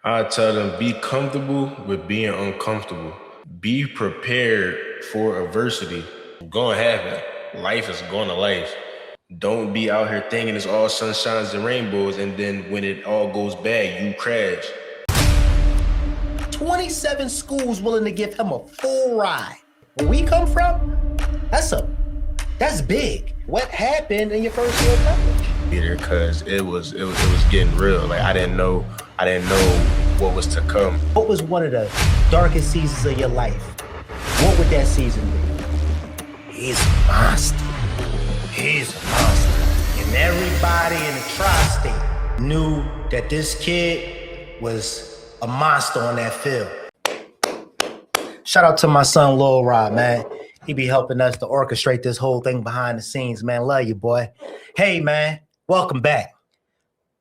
I tell them be comfortable with being uncomfortable. Be prepared for adversity. Gonna happen. Life is gonna life. Don't be out here thinking it's all sunshines and rainbows, and then when it all goes bad, you crash. 27 schools willing to give him a full ride. Where we come from, that's big. What happened in your first year of college? Either because it was getting real. Like I didn't know what was to come. What was one of the darkest seasons of your life? What would that season be? He's a monster. He's a monster. And everybody in the tri-state knew that this kid was a monster on that field. Shout out to my son, Lil Rod, man. He be helping us to orchestrate this whole thing behind the scenes, man. Love you, boy. Hey, man, welcome back.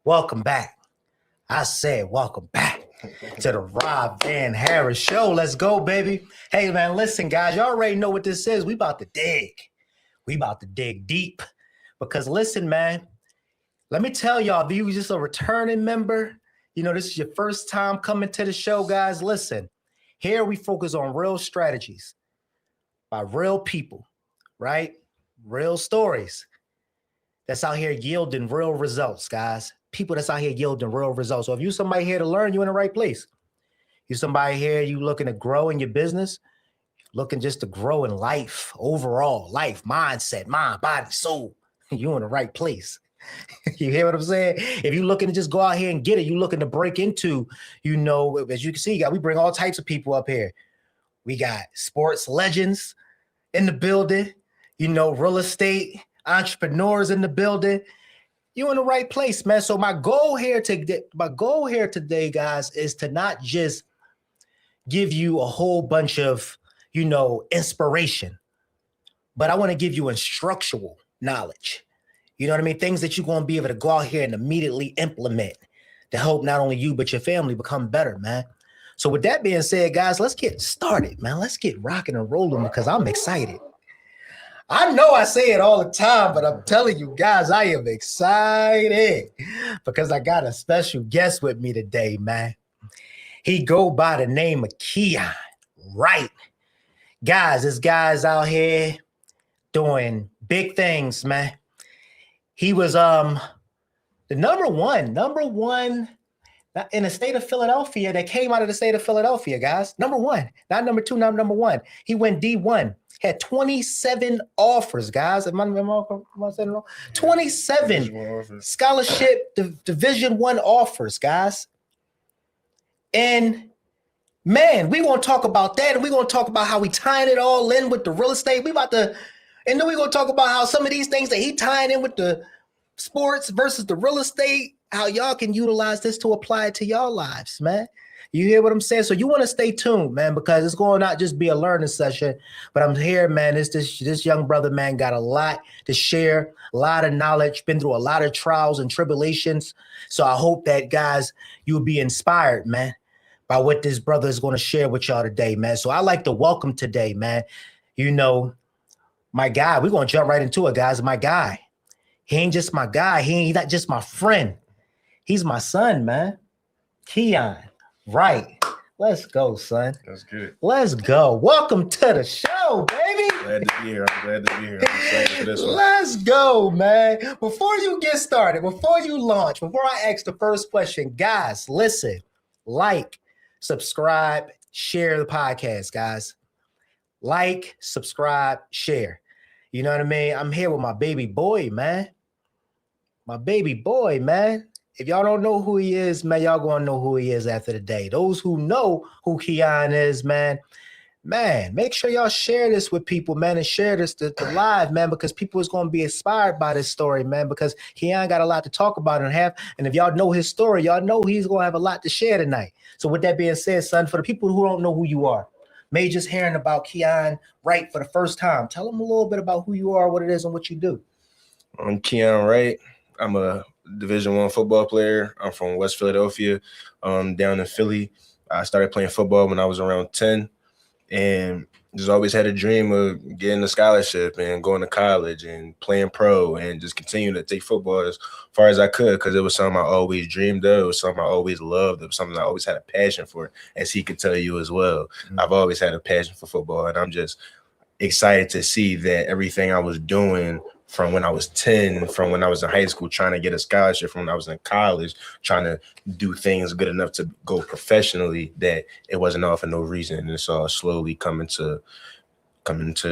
Welcome back. I said welcome back to the Rob Van Harris Show. Let's go, baby. Hey, man, listen, guys, y'all already know what this is. We about to dig. We about to dig deep. Because listen, man, let me tell y'all, if you was just a returning member, this is your first time coming to the show, guys. Listen, here we focus on real strategies by real people, right? Real stories that's out here yielding real results, guys. People that's out here yielding real results. So if you somebody here to learn, you're in the right place. You somebody here, you looking to grow in your business, looking just to grow in life, overall, life, mindset, mind, body, soul, you're in the right place. You hear what I'm saying? If you're looking to just go out here and get it, you're looking to break into, as you can see, we bring all types of people up here. We got sports legends in the building, real estate entrepreneurs in the building. You're in the right place, man. So my goal here today, guys, is to not just give you a whole bunch of, inspiration, but I want to give you instructional knowledge. You know what I mean? Things that you're going to be able to go out here and immediately implement to help not only you, but your family become better, man. So with that being said, guys, let's get started, man. Let's get rocking and rolling because I'm excited. I know I say it all the time, but I'm telling you guys, I am excited because I got a special guest with me today, man. He go by the name of Kion Wright. Guys, this guy's out here doing big things, man. He was the number one in the state of Philadelphia that came out of the state of Philadelphia, guys. Number one, not number two, not number one. He went D1, had 27 offers, guys. Am I saying it wrong? 27 scholarship Division I offers, guys. And man, we gonna talk about that, and we're gonna talk about how we tying it all in with the real estate. And then we're going to talk about how some of these things that he tying in with the sports versus the real estate, how y'all can utilize this to apply it to y'all lives, man. You hear what I'm saying? So you want to stay tuned, man, because it's going to not just be a learning session, but I'm here, man. This young brother, man, got a lot to share, a lot of knowledge, been through a lot of trials and tribulations. So I hope that, guys, you'll be inspired, man, by what this brother is going to share with y'all today, man. So I like to welcome today, man, my guy. We're going to jump right into it, guys. My guy. He ain't just my guy. He's not just my friend. He's my son, man. Kion Wright. Let's go, son. That's good. Let's go. Welcome to the show, baby. Glad to be here. I'm glad to be here. I'm excited for this one. Let's go, man. Before you get started, before you launch, before I ask the first question, guys, listen, like, subscribe, share the podcast, guys. Like, subscribe, share. You know what I mean? I'm here with my baby boy, man. My baby boy, man. If y'all don't know who he is, man, y'all gonna know who he is after the day. Those who know who Kion is, man, make sure y'all share this with people, man, and share this to live, man, because people is gonna be inspired by this story, man, because Kion got a lot to talk about and if y'all know his story, y'all know he's gonna have a lot to share tonight. So with that being said, son, for the people who don't know who you are, maybe just hearing about Kion Wright for the first time, tell them a little bit about who you are, what it is, and what you do. I'm Kion Wright. I'm a Division I football player. I'm from West Philadelphia, down in Philly. I started playing football when I was around 10, and just always had a dream of getting a scholarship and going to college and playing pro and just continuing to take football as far as I could because it was something I always dreamed of. It was something I always loved. It was something I always had a passion for, as he could tell you as well. I've always had a passion for football, and I'm just excited to see that everything I was doing from when I was 10, from when I was in high school, trying to get a scholarship, from when I was in college, trying to do things good enough to go professionally, that it wasn't all for no reason. And it's all slowly coming to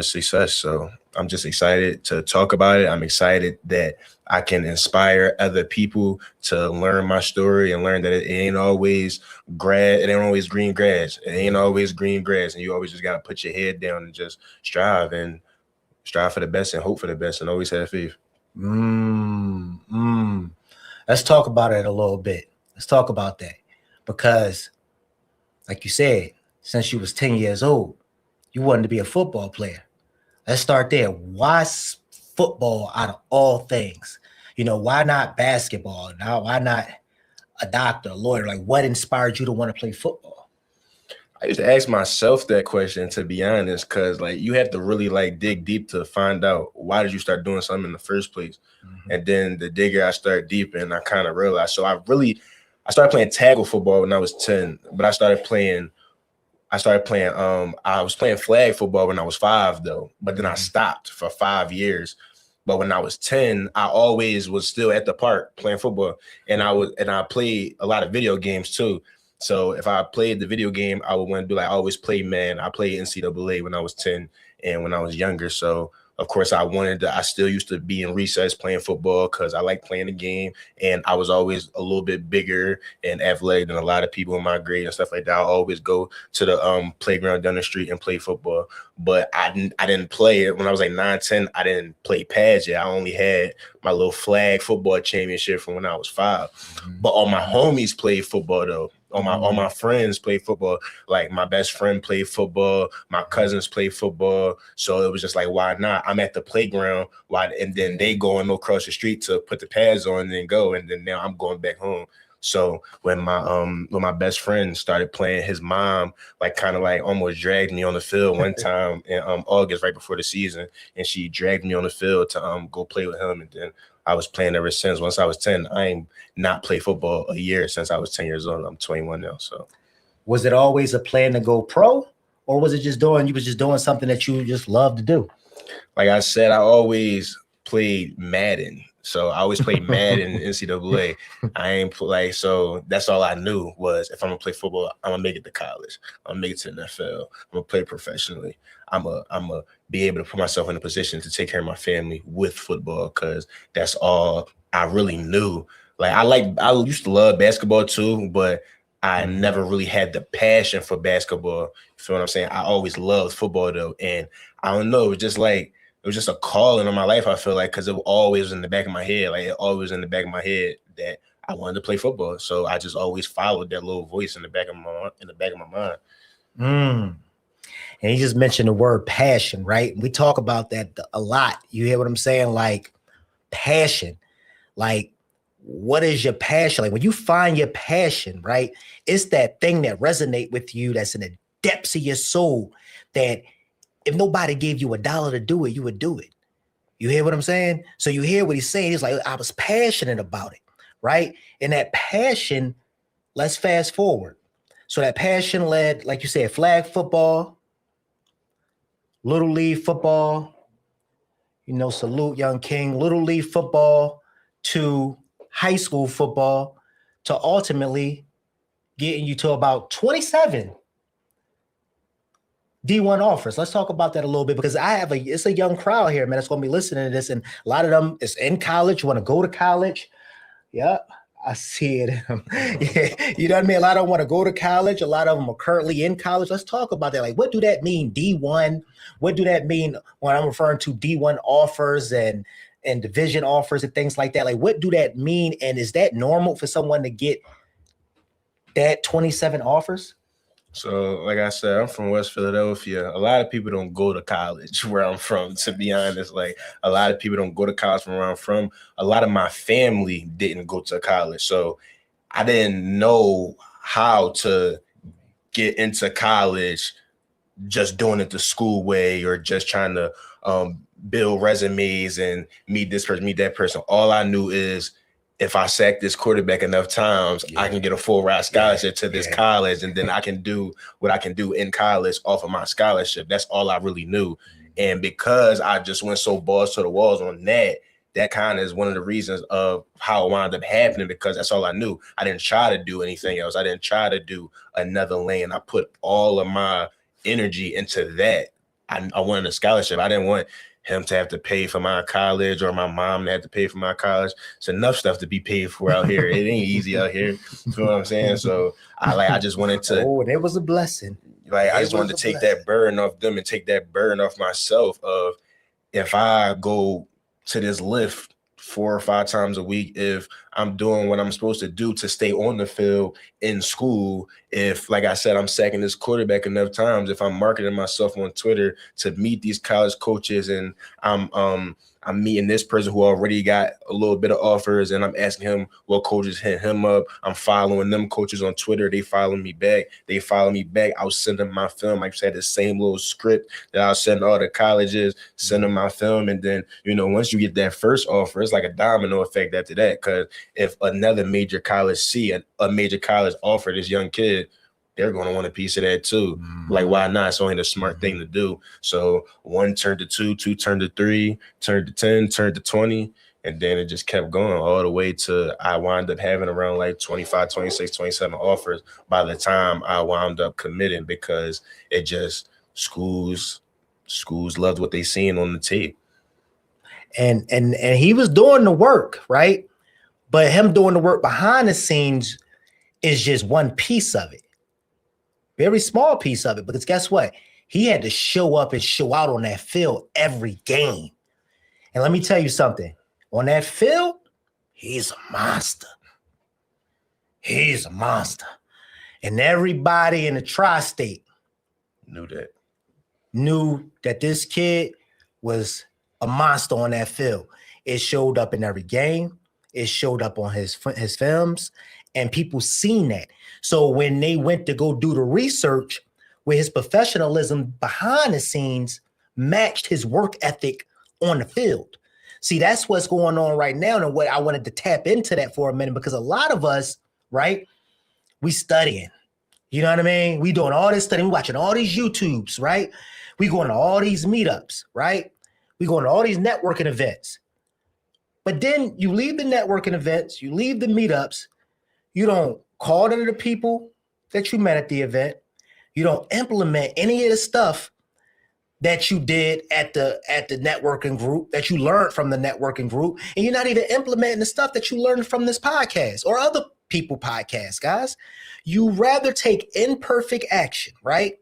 success. So I'm just excited to talk about it. I'm excited that I can inspire other people to learn my story and learn that it ain't always it ain't always green grass. It ain't always green grass. And you always just gotta put your head down and just strive for the best and hope for the best and always have faith. Let's talk about it a little bit. Let's talk about that. Because, like you said, since you was 10 years old, you wanted to be a football player. Let's start there. Why football out of all things? You know, why not basketball? Now, why not a doctor, a lawyer? Like, what inspired you to want to play football? I used to ask myself that question, to be honest, because like you have to really like dig deep to find out why did you start doing something in the first place. And then the digger I started deep in, I kind of realized. So I started playing tackle football when I was 10, but I was playing flag football when I was 5 though, but then I stopped for 5 years. But when I was 10, I always was still at the park playing football, and I played a lot of video games too. So if I played the video game, I would want to do like I always play man. I played NCAA when I was 10 and when I was younger. So of course I still used to be in recess playing football because I like playing the game, and I was always a little bit bigger and athletic than a lot of people in my grade and stuff like that. I always go to the playground down the street and play football, but I didn't play it when I was like 9, 10. I didn't play pads yet. I only had my little flag football championship from when I was 5. But all my homies played football though. All my friends play football. Like my best friend played football. My cousins played football. So it was just like, why not? I'm at the playground. And then they going across the street to put the pads on and then go. And then now I'm going back home. So when my best friend started playing, his mom like kind of like almost dragged me on the field one time in August, right before the season, and she dragged me on the field to go play with him. And then I was playing ever since. Once I was 10, I ain't not play football a year since I was 10 years old. I'm 21 now. So was it always a plan to go pro, or was it just you was just doing something that you just love to do? Like I said, I always played Madden. So I always played Madden in NCAA. So that's all I knew was if I'm gonna play football, I'm gonna make it to college. I'm gonna make it to the NFL. I'm gonna play professionally. I'm gonna be able to put myself in a position to take care of my family with football, because that's all I really knew. Like I used to love basketball too, but I never really had the passion for basketball. You feel what I'm saying? I always loved football though, and I don't know, it was just a calling on my life, I feel like, because it always was in the back of my head. Like it always in the back of my head that I wanted to play football. So I just always followed that little voice in the back of my mind. And you just mentioned the word passion, right? We talk about that a lot. You hear what I'm saying? Like passion. Like, what is your passion? Like when you find your passion, right? It's that thing that resonates with you, that's in the depths of your soul, that if nobody gave you $1 to do it, you would do it. You hear what I'm saying? So you hear what he's saying. He's like, I was passionate about it, right? And that passion, let's fast forward. So that passion led, like you said, flag football, Little League football, salute Young King, Little League football to high school football, to ultimately getting you to about 27 D1 offers. Let's talk about that a little bit, because it's a young crowd here, man, that's going to be listening to this. And a lot of them is in college, want to go to college. Yeah, I see it. Yeah, you know what I mean? A lot of them want to go to college. A lot of them are currently in college. Let's talk about that. Like, what do that mean, D1? What do that mean when I'm referring to D1 offers and division offers and things like that? Like, what do that mean? And is that normal for someone to get that 27 offers? So, like I said, I'm from West Philadelphia. A lot of people don't go to college where I'm from, to be honest. Like, a lot of people don't go to college from where I'm from. A lot of my family didn't go to college. So, I didn't know how to get into college just doing it the school way or just trying to build resumes and meet this person, meet that person. All I knew is if I sack this quarterback enough times, I can get a full ride scholarship to this college, and then I can do what I can do in college off of my scholarship. That's all I really knew. And because I just went so balls to the walls on that, that kind of is one of the reasons of how it wound up happening, because that's all I knew. I didn't try to do anything else. I didn't try to do another lane. I put all of my energy into that. I wanted a scholarship. I didn't want him to have to pay for my college or my mom to have to pay for my college. It's enough stuff to be paid for out here. It ain't easy out here. You know what I'm saying? So I just wanted to. Oh, it was a blessing. Like, I just wanted to take that burden off them and take that burden off myself of, if I go to this lift 4 or 5 times a week, if I'm doing what I'm supposed to do to stay on the field in school, if, like I said, I'm sacking this quarterback enough times, if I'm marketing myself on Twitter to meet these college coaches, and I'm meeting this person who already got a little bit of offers, and I'm asking him what coaches hit him up. I'm following them coaches on Twitter. They follow me back. They follow me back. I'll send them my film. I just had the same little script that I'll send all the colleges, send them my film. And then, once you get that first offer, it's like a domino effect after that. Because if another major college see a major college offer this young kid, they're going to want a piece of that too. Like, why not? It's only the smart thing to do. So 1 turned to 2, 2 turned to 3, turned to 10, turned to 20. And then it just kept going all the way to I wound up having around like 25, 26, 27 offers by the time I wound up committing, because it just schools loved what they seen on the tape. And he was doing the work, right? But him doing the work behind the scenes is just one piece of it. Very small piece of it, because guess what? He had to show up and show out on that field every game. And let me tell you something. On that field, he's a monster. He's a monster. And everybody in the tri-state knew that this kid was a monster on that field. It showed up in every game. It showed up on his films, and people seen that. So when they went to go do the research, where his professionalism behind the scenes matched his work ethic on the field. See, that's what's going on right now, and what I wanted to tap into that for a minute, because a lot of us, right, we studying. You know what I mean? We doing all this studying. We watching all these YouTubes, right? We going to all these meetups, right? We going to all these networking events. But then you leave the networking events, you leave the meetups, you don't call to the people that you met at the event. You don't implement any of the stuff that you did at the networking group, that you learned from the networking group, and you're not even implementing the stuff that you learned from this podcast or other people podcasts, guys. You rather take imperfect action, right?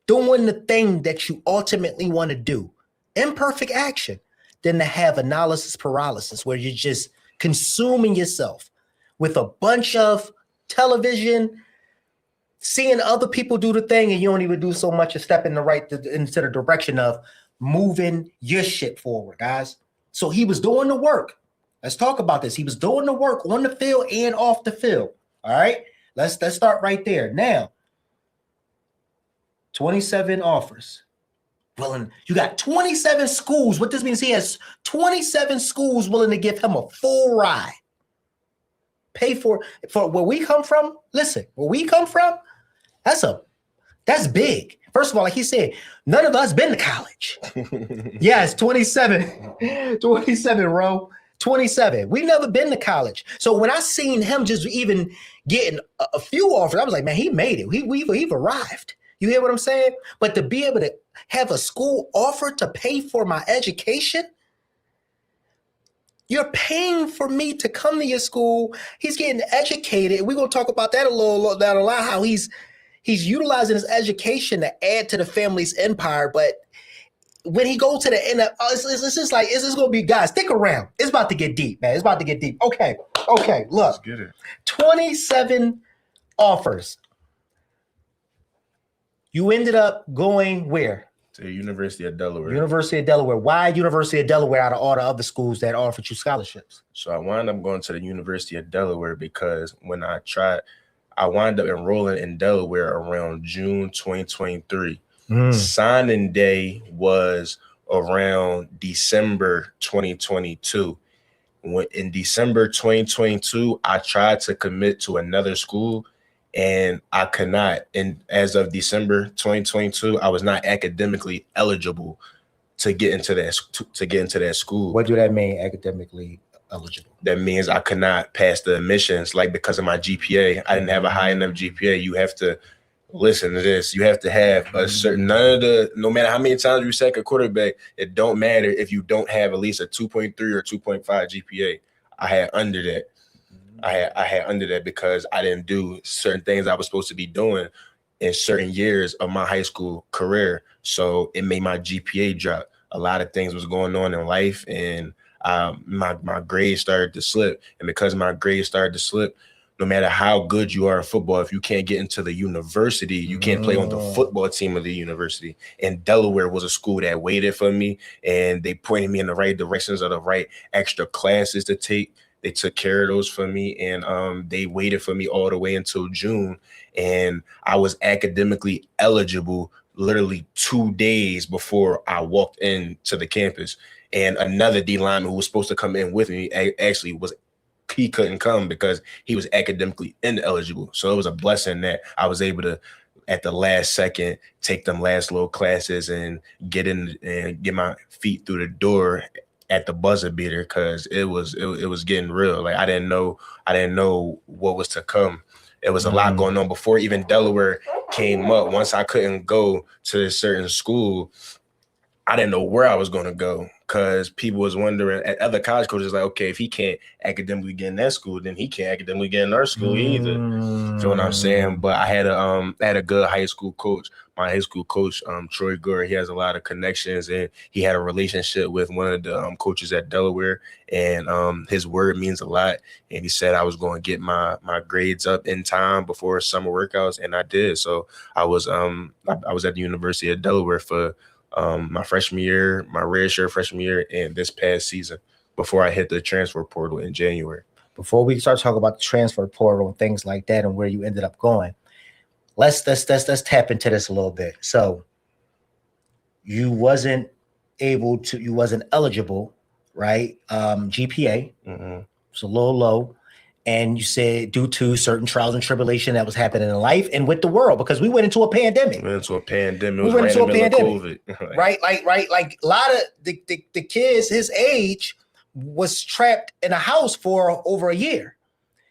Doing the thing that you ultimately want to do, imperfect action, than to have analysis paralysis, where you're just consuming yourself with a bunch of television, seeing other people do the thing, and you don't even do so much as step in into the direction of moving your shit forward, guys. So he was doing the work. Let's talk about this. He was doing the work on the field and off the field. All right, let's start right there. Now, 27 offers. Willing, you got 27 schools. What this means, he has 27 schools willing to give him a full ride. Pay for where we come from. Listen, where we come from, that's big. First of all, like he said, none of us been to college. Yes, 27, 27, bro. 27. We never been to college. So when I seen him just even getting a few offers, I was like, man, he made it. We've arrived. You hear what I'm saying? But to be able to have a school offer to pay for my education, you're paying for me to come to your school. He's getting educated. We're going to talk about that a lot, how he's utilizing his education to add to the family's empire. But when he goes to the end of, it's just like, it's just going to be, guys, stick around. It's about to get deep, man. It's about to get deep. Okay, look. Let's get it. 27 offers. You ended up going where? To the University of Delaware. University of Delaware. Why University of Delaware out of all the other schools that offered you scholarships? So I wound up going to the University of Delaware because when I wound up enrolling in Delaware around June 2023. Signing day was around December 2022. When in December 2022, I tried to commit to another school and I could not. And as of December 2022, I was not academically eligible to get into that school. What do that mean, academically eligible? That means I could not pass the admissions, like because of my GPA. I didn't have a high enough GPA. You have to listen to this. You have to have a certain, no matter how many times you sack a quarterback, it don't matter if you don't have at least a 2.3 or 2.5 GPA. I had under that. I had under that because I didn't do certain things I was supposed to be doing in certain years of my high school career. So it made my GPA drop. A lot of things was going on in life, and my grades started to slip. And because my grades started to slip, no matter how good you are in football, if you can't get into the university, you can't play on the football team of the university. And Delaware was a school that waited for me, and they pointed me in the right directions of the right extra classes to take. They took care of those for me, and they waited for me all the way until June. And I was academically eligible literally 2 days before I walked into the campus. And another D lineman who was supposed to come in with me actually he couldn't come because he was academically ineligible. So it was a blessing that I was able to, at the last second, take them last little classes and get in and get my feet through the door at the buzzer beater, because it was getting real. Like I didn't know what was to come. It was a lot going on before even Delaware came up. Once I couldn't go to a certain school, I didn't know where I was going to go, because people was wondering at other college coaches, like, okay, if he can't academically get in that school, then he can't academically get in our school either. You know what I'm saying? But I had a good high school coach. My high school coach, Troy Gore, he has a lot of connections, and he had a relationship with one of the coaches at Delaware, and his word means a lot. And he said I was going to get my grades up in time before summer workouts, and I did. So I was at the University of Delaware for my freshman year, my redshirt freshman year, and this past season before I hit the transfer portal in January. Before we start talking about the transfer portal and things like that and where you ended up going, let's tap into this a little bit. So you wasn't eligible, right? GPA was a little low. And you said due to certain trials and tribulation that was happening in life and with the world, because we went into a pandemic. We went into a pandemic. COVID, right? Like a lot of the kids his age was trapped in a house for over a year.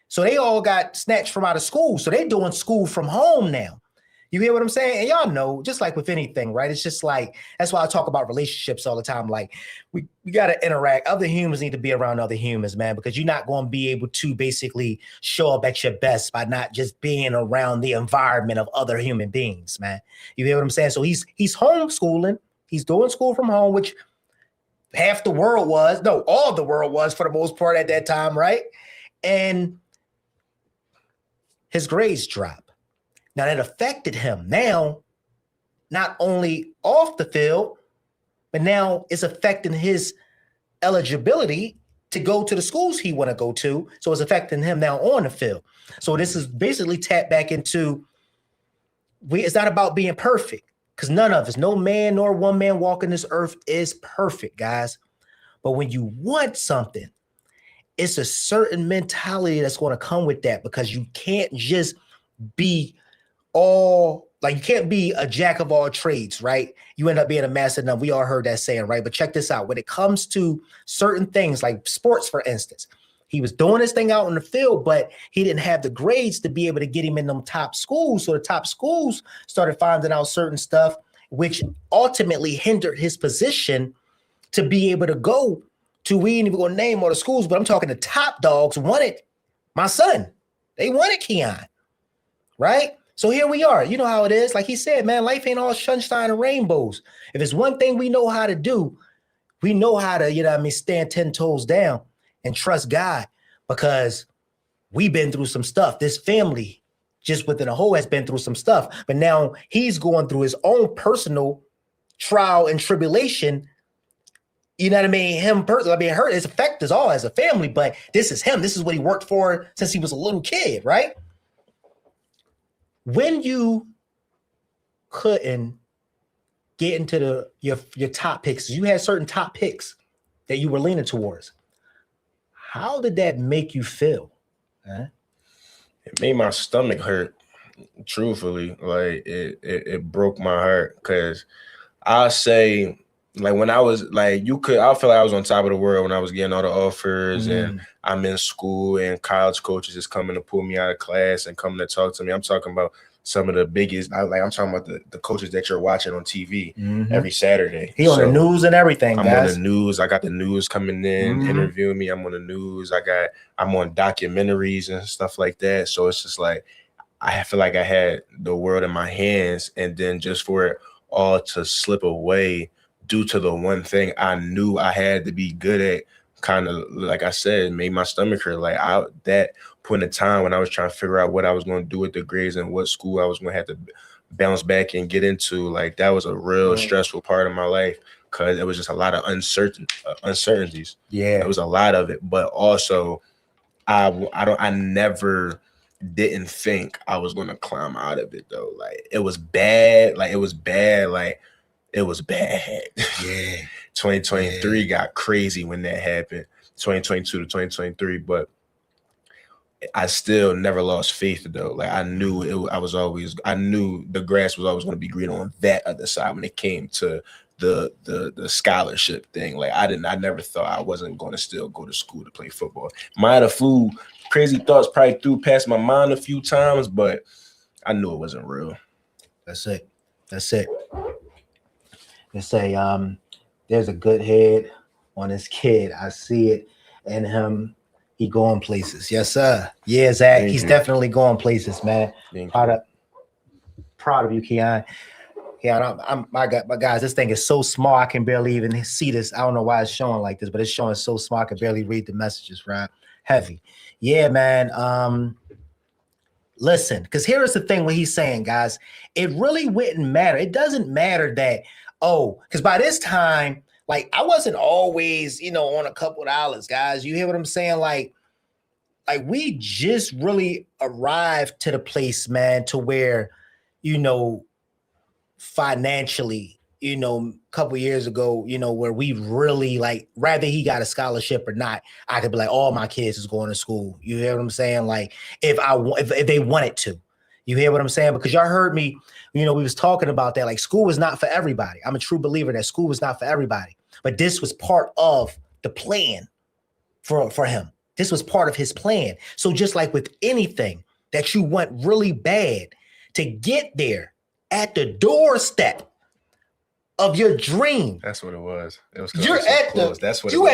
So they all got snatched from out of school. So they're doing school from home now. You hear what I'm saying? And y'all know, just like with anything, right? It's just like, that's why I talk about relationships all the time. Like we got to interact. Other humans need to be around other humans, man, because you're not going to be able to basically show up at your best by not just being around the environment of other human beings, man. You hear what I'm saying? So he's homeschooling. He's doing school from home, which all the world was for the most part at that time, right? And his grades drop. Now that affected him. Now, not only off the field, but now it's affecting his eligibility to go to the schools he want to go to. So it's affecting him now on the field. So this is basically tapped back into, it's not about being perfect, because none of us, no man nor one man walking this earth is perfect, guys. But when you want something, it's a certain mentality that's going to come with that, because you can't just be you can't be a jack of all trades, right? You end up being a master of none. We all heard that saying, right? But check this out. When it comes to certain things like sports, for instance, he was doing his thing out in the field, but he didn't have the grades to be able to get him in them top schools. So the top schools started finding out certain stuff, which ultimately hindered his position to be able to go to, we ain't even going to name all the schools, but I'm talking the top dogs wanted my son. They wanted Kion, right? So here we are. You know how it is. Like he said, man, life ain't all sunshine and rainbows. If it's one thing we know how to do, we know how to, stand 10 toes down and trust God, because we've been through some stuff. This family, just within a whole, has been through some stuff. But now he's going through his own personal trial and tribulation. You know what I mean? Him personally, hurt, his affect us all as a family, but this is him. This is what he worked for since he was a little kid, right? When you couldn't get into your top picks. You had certain top picks that you were leaning towards. How did that make you feel? Huh? It made my stomach hurt. Truthfully, like it broke my heart because I'll say, like, when I was like, I feel like I was on top of the world when I was getting all the offers and I'm in school and college coaches is coming to pull me out of class and coming to talk to me. I'm talking about some of the biggest, I'm talking about the coaches that you're watching on TV every Saturday. He on the news and everything, I'm guys. on the news. I got the news coming in, interviewing me. I'm on the news. I'm on documentaries and stuff like that. So it's just like, I feel like I had the world in my hands, and then just for it all to slip away due to the one thing I knew I had to be good at, kind of, like I said, made my stomach hurt. Like, that point in time when I was trying to figure out what I was going to do with the grades and what school I was going to have to bounce back and get into, like, that was a real stressful part of my life because it was just a lot of uncertainties. Yeah, it was a lot of it, but also I never didn't think I was going to climb out of it though. Like, it was bad. Like, it was bad. Like, it was bad. Yeah. 2023 got crazy when that happened. 2022 to 2023, but I still never lost faith though. Like, I knew I knew the grass was always going to be green on that other side when it came to the scholarship thing. Like, I never thought I wasn't going to still go to school to play football. Might have flew crazy thoughts probably through past my mind a few times, but I knew it wasn't real. That's it. They say there's a good head on this kid. I see it in him. He going places. Yes, sir. Yeah, Zach. He's definitely going places, man. Proud of you, Kion. Yeah, my guys, this thing is so small I can barely even see this. I don't know why it's showing like this, but it's showing so small I can barely read the messages, right? Heavy. Yeah, man. Listen, because here is the thing what he's saying, guys. It really wouldn't matter. It doesn't matter that, because by this time, like, I wasn't always, on a couple of dollars, guys. You hear what I'm saying? Like we just really arrived to the place, man, to where, financially, a couple of years ago, where we really, like, rather he got a scholarship or not, I could be like, all my kids is going to school. You hear what I'm saying? Like, if they wanted to, you hear what I'm saying? Because y'all heard me, we was talking about that. Like, school is not for everybody. I'm a true believer that school is not for everybody, but this was part of the plan for him. This was part of his plan. So just like with anything that you want really bad, to get there at the doorstep of your dream. That's what it was. It was. You're at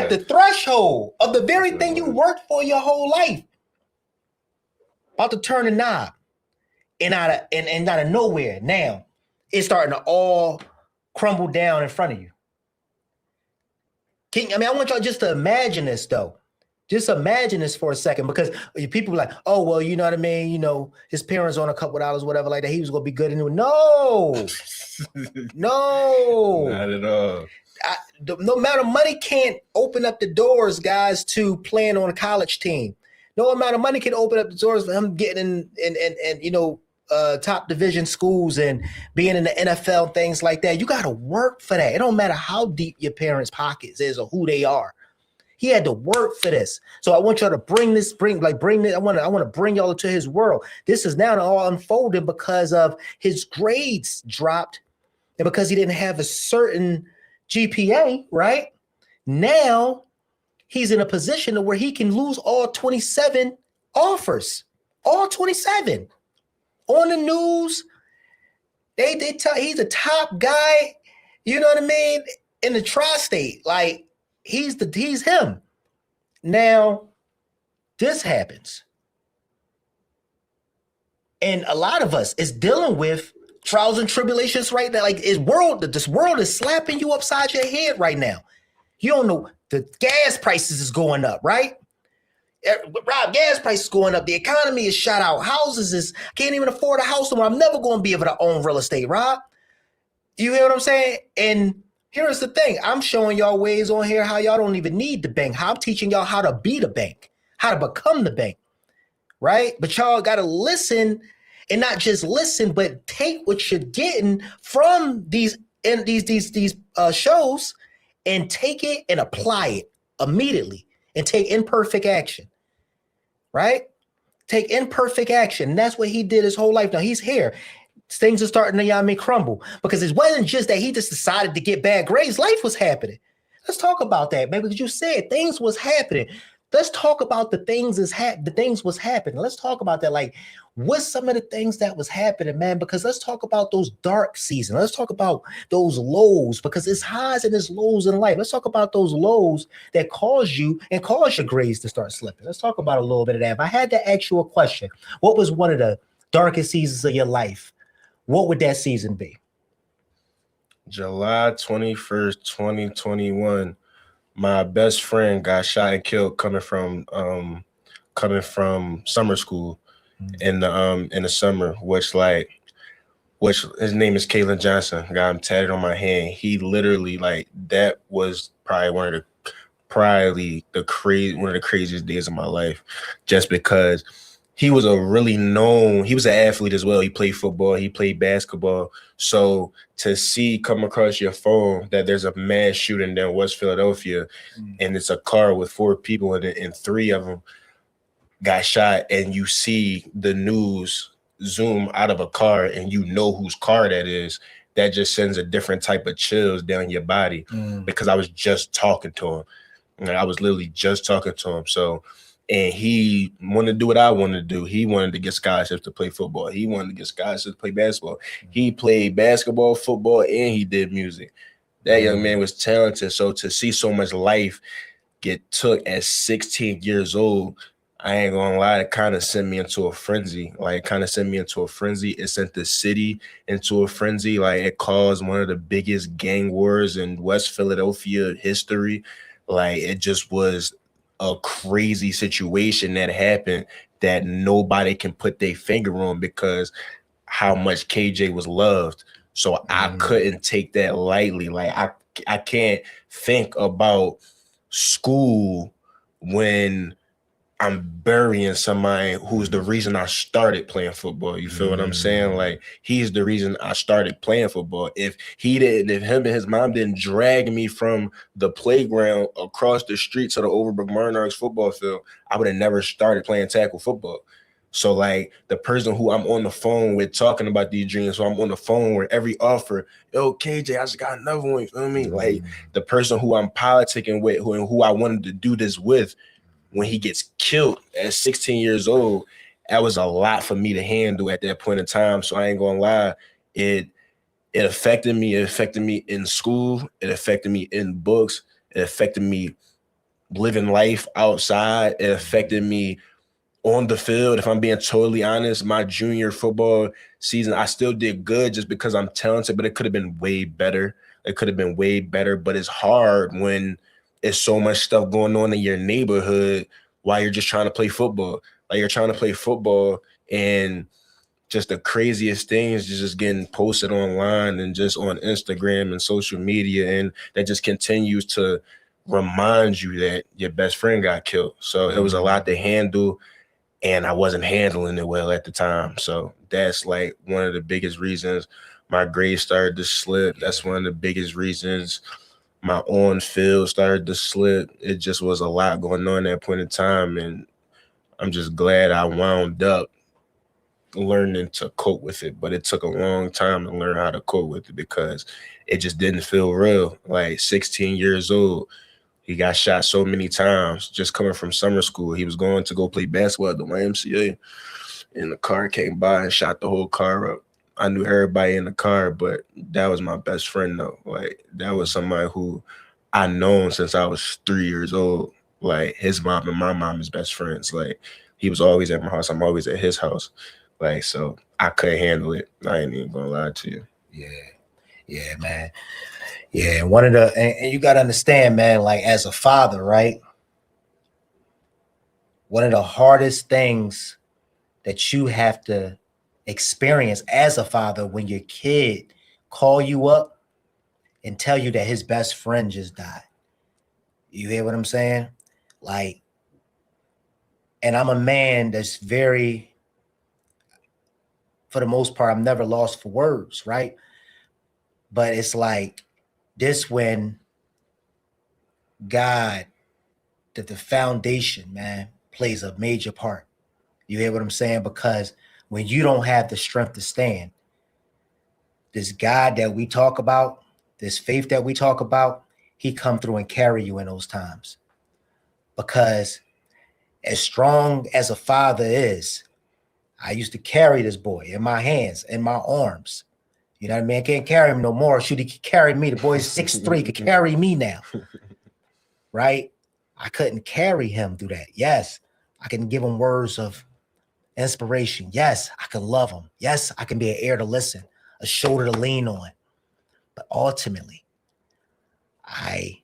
the threshold of the very thing you worked for your whole life. About to turn the knob, and out of nowhere, now it's starting to all crumble down in front of you. I want y'all just to imagine this though. Just imagine this for a second, because people are like, oh, well, you know what I mean? His parents on a couple of dollars, whatever, like that. He was going to be good anyway. No, no. Not at all. No amount of money can't open up the doors, guys, to playing on a college team. No amount of money can open up the doors for him getting in top division schools and being in the NFL, things like that. You got to work for that. It don't matter how deep your parents' pockets is or who they are. He had to work for this. So I want y'all to bring this. I want to bring y'all into his world. This is now all unfolded because of his grades dropped and because he didn't have a certain GPA, right? Now he's in a position where he can lose all 27 offers, all 27 on the news. They tell he's a top guy, you know what I mean, in the tri-state. Like, he's him. Now, this happens. And a lot of us is dealing with trials and tribulations right now. Like, this world is slapping you upside your head right now. You don't know, the gas prices is going up, right? Rob, gas prices going up. The economy is shot out. Can't even afford a house anymore. I'm never going to be able to own real estate, Rob. You hear what I'm saying? And here's the thing. I'm showing y'all ways on here how y'all don't even need the bank. I'm teaching y'all how to be the bank, how to become the bank, right? But y'all got to listen, and not just listen, but take what you're getting from these shows and take it and apply it immediately and take imperfect action, right? Take imperfect action. And that's what he did his whole life. Now he's here. Things are starting to crumble because it wasn't just that he just decided to get bad grades. Life was happening. Let's talk about that, man, because you said things was happening. Let's talk about the things was happening. Let's talk about that. Like, what's some of the things that was happening, man? Because let's talk about those dark seasons. Let's talk about those lows, because it's highs and it's lows in life. Let's talk about those lows that cause your grades to start slipping. Let's talk about a little bit of that. If I had to ask you a question, what was one of the darkest seasons of your life? What would that season be? July 21st, 2021. My best friend got shot and killed coming from summer school in the summer, which his name is Kalen Johnson. Got him tatted on my hand. He literally, like, that was probably one of the craziest days of my life, just because he was he was an athlete as well. He played football, he played basketball. So to see come across your phone that there's a mass shooting in West Philadelphia, and it's a car with 4 people in it, and 3 of them got shot, and you see the news zoom out of a car, and you know whose car that is, that just sends a different type of chills down your body. Because I was just talking to him. I was literally just talking to him. So, and he wanted to do what I wanted to do. He wanted to get scholarships to play football. He wanted to get scholarships to play basketball. He played basketball, football, and he did music. That young man was talented. So to see so much life get took at 16 years old, I ain't gonna lie, it kind of sent me into a frenzy. It sent the city into a frenzy. Like, it caused one of the biggest gang wars in West Philadelphia history. Like, it just was a crazy situation that happened that nobody can put their finger on because how much KJ was loved. So I couldn't take that lightly. Like, I can't think about school when I'm burying somebody who's the reason I started playing football. You feel what I'm saying? Like, he's the reason I started playing football. If him and his mom didn't drag me from the playground across the street to the Overbrook Monarchs football field, I would have never started playing tackle football. So, like, the person who I'm on the phone with talking about these dreams, so I'm on the phone with every offer, yo, KJ, I just got another one, you feel me? Like, the person who I'm politicking with, who I wanted to do this with, when he gets killed at 16 years old, that was a lot for me to handle at that point in time. So I ain't gonna lie, it affected me. It affected me in school. It affected me in books. It affected me living life outside. It affected me on the field. If I'm being totally honest, my junior football season, I still did good just because I'm talented, but it could have been way better. But it's hard when it's so much stuff going on in your neighborhood while you're just trying to play football. Like, you're trying to play football, and just the craziest things just getting posted online and just on Instagram and social media, and that just continues to remind you that your best friend got killed. So it was a lot to handle, and I wasn't handling it well at the time. So that's like one of the biggest reasons my grades started to slip. That's one of the biggest reasons my on field started to slip. It just was a lot going on at that point in time, and I'm just glad I wound up learning to cope with it. But it took a long time to learn how to cope with it because it just didn't feel real. Like, 16 years old, he got shot so many times just coming from summer school. He was going to go play basketball at the YMCA, and the car came by and shot the whole car up. I knew everybody in the car, but that was my best friend, though. Like, that was somebody who I known since I was 3 years old. Like, his mom and my mom is best friends. Like, he was always at my house. I'm always at his house. Like, so I couldn't handle it. I ain't even gonna lie to you. Yeah, man. Yeah, and you gotta understand, man, like, as a father, right? One of the hardest things that you have to experience as a father when your kid call you up and tell you that his best friend just died. You hear what I'm saying? Like, and I'm a man that's very, for the most part, I'm never lost for words, right? But it's like this when God, that the foundation, man, plays a major part. You hear what I'm saying? Because when you don't have the strength to stand, this God that we talk about, this faith that we talk about, he come through and carry you in those times. Because as strong as a father is, I used to carry this boy in my hands, in my arms. You know what I mean? I can't carry him no more. Shoot, he could carry me. The boy's 6'3", could carry me now. Right? I couldn't carry him through that. Yes, I can give him words of inspiration. Yes, I can love him. Yes, I can be an ear to listen, a shoulder to lean on. But ultimately, I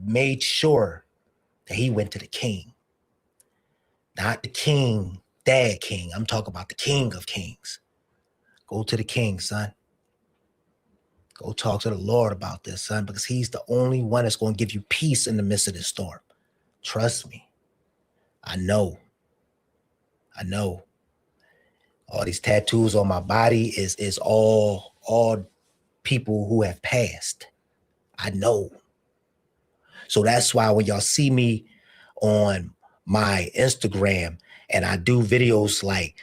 made sure that he went to the king. Not the king, dad king. I'm talking about the king of kings. Go to the king, son. Go talk to the Lord about this, son, because he's the only one that's going to give you peace in the midst of this storm. Trust me. I know. All these tattoos on my body is all people who have passed. I know. So that's why when y'all see me on my Instagram and I do videos like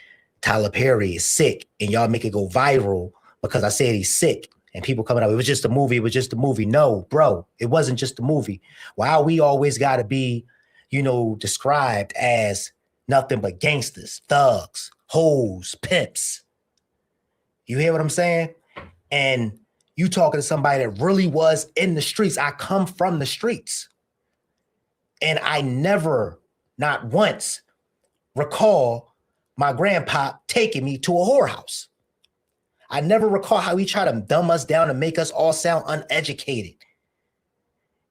Tyler Perry is sick and y'all make it go viral because I said he's sick and people coming up, it was just a movie. No, bro, it wasn't just a movie. Why we always got to be, described as nothing but gangsters, thugs, hoes, pimps. You hear what I'm saying? And you talking to somebody that really was in the streets. I come from the streets. And I never, not once, recall my grandpa taking me to a whorehouse. I never recall how he tried to dumb us down and make us all sound uneducated.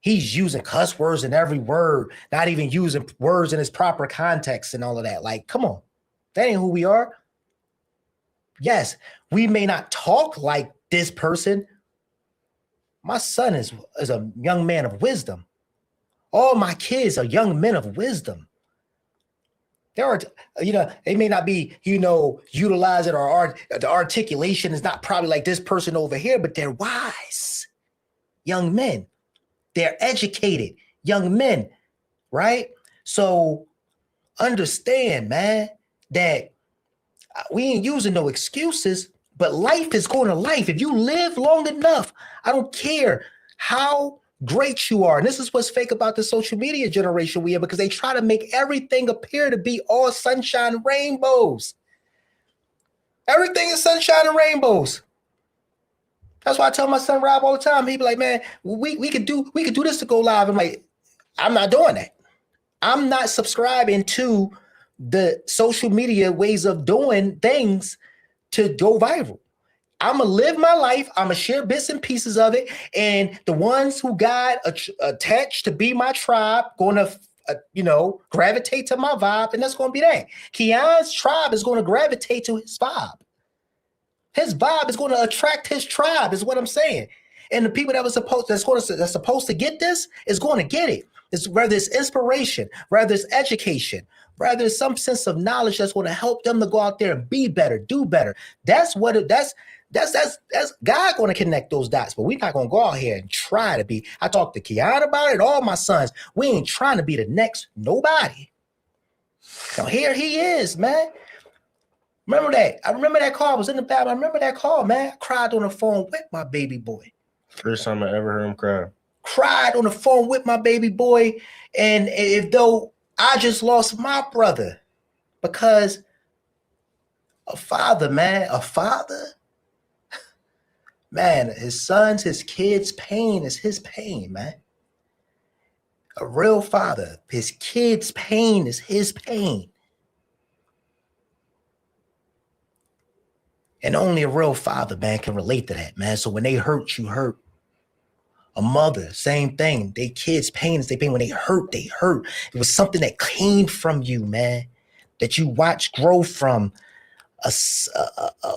He's using cuss words in every word, not even using words in its proper context and all of that. Like, come on, that ain't who we are. Yes, we may not talk like this person. My son is a young man of wisdom. All my kids are young men of wisdom. There are, they may not be, utilizing or the articulation is not probably like this person over here, but they're wise young men. They're educated young men, right? So understand, man, that we ain't using no excuses, but life is going to life. If you live long enough, I don't care how great you are. And this is what's fake about the social media generation we have, because they try to make everything appear to be all sunshine and rainbows. Everything is sunshine and rainbows. That's why I tell my son Rob all the time. He be like, man, we could do this to go live. I'm like, I'm not doing that. I'm not subscribing to the social media ways of doing things to go viral. I'm going to live my life. I'm going to share bits and pieces of it. And the ones who got attached to be my tribe going to, gravitate to my vibe. And that's going to be that. Kion's tribe is going to gravitate to his vibe. His vibe is going to attract his tribe is what I'm saying. And the people that's supposed to get this is going to get it. It's whether it's inspiration, whether it's education, whether it's some sense of knowledge that's going to help them to go out there and be better, do better. That's God going to connect those dots, but we're not going to go out here and try to be. I talked to Kion about it, all my sons. We ain't trying to be the next nobody. Now here he is, man. Remember that? I remember that call. I was in the bathroom. I remember that call, man. I cried on the phone with my baby boy. First time I ever heard him cry. Cried on the phone with my baby boy. And if though I just lost my brother, because a father, man, his sons, his kids' pain is his pain, man. A real father, his kids' pain is his pain. And only a real father, man, can relate to that, man. So when they hurt, you hurt. A mother, same thing. Their kids' pain is their pain. When they hurt, they hurt. It was something that came from you, man, that you watch grow from a